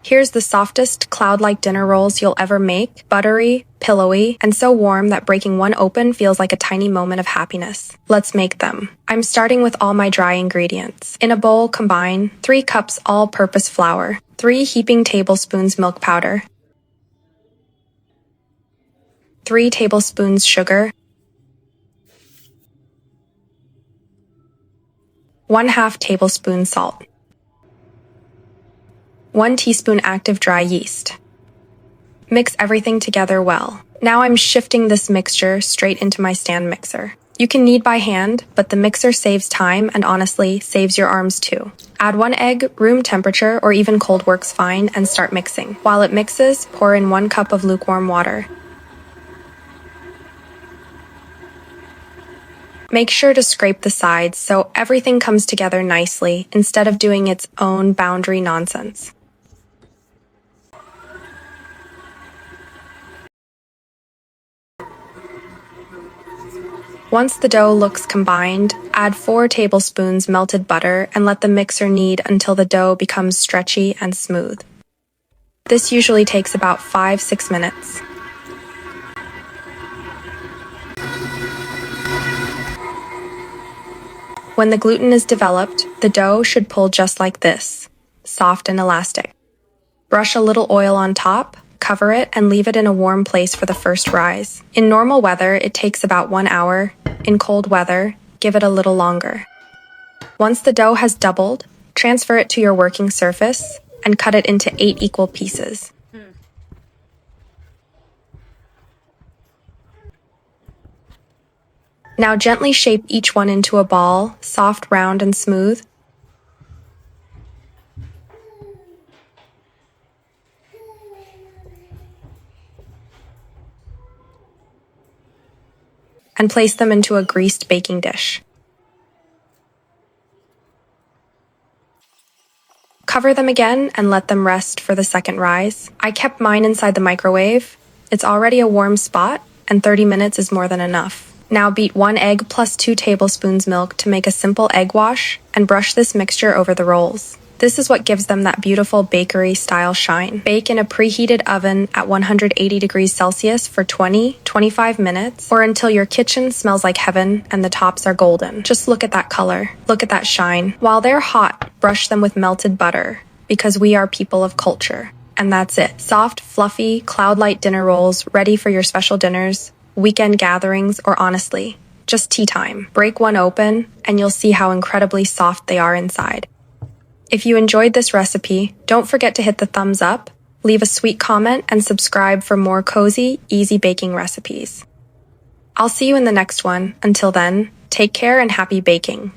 Here's the softest cloud-like dinner rolls you'll ever make, buttery, pillowy, and so warm that breaking one open feels like a tiny moment of happiness. Let's make them. I'm starting with all my dry ingredients. In a bowl, combine 3 cups all-purpose flour, 3 heaping tablespoons milk powder, 3 tablespoons sugar, 1/2 tablespoon salt, 1 teaspoon active dry yeast. Mix everything together well. Now I'm shifting this mixture straight into my stand mixer. You can knead by hand, but the mixer saves time and honestly saves your arms too. Add 1 egg, room temperature, or even cold works fine, and start mixing. While it mixes, pour in 1 cup of lukewarm water. Make sure to scrape the sides so everything comes together nicely instead of doing its own boundary nonsense. Once the dough looks combined, add 4 tablespoons melted butter and let the mixer knead until the dough becomes stretchy and smooth. This usually takes about 5-6 minutes. When the gluten is developed, the dough should pull just like this, soft and elastic. Brush a little oil on top, cover it, and leave it in a warm place for the first rise. In normal weather, it takes about 1 hour. In cold weather, give it a little longer. Once the dough has doubled, transfer it to your working surface and cut it into 8 equal pieces. Now gently shape each one into a ball, soft, round, and smooth. And place them into a greased baking dish. Cover them again and let them rest for the second rise. I kept mine inside the microwave. It's already a warm spot, and 30 minutes is more than enough. Now beat 1 egg plus 2 tablespoons milk to make a simple egg wash and brush this mixture over the rolls. This is what gives them that beautiful bakery-style shine. Bake in a preheated oven at 180 degrees Celsius for 20-25 minutes or until your kitchen smells like heaven and the tops are golden. Just look at that color. Look at that shine. While they're hot, brush them with melted butter because we are people of culture. And that's it. Soft, fluffy, cloud-light dinner rolls ready for your special dinners, weekend gatherings, or honestly, just tea time. Break one open and you'll see how incredibly soft they are inside. If you enjoyed this recipe, don't forget to hit the thumbs up, leave a sweet comment, and subscribe for more cozy, easy baking recipes. I'll see you in the next one. Until then, take care and happy baking.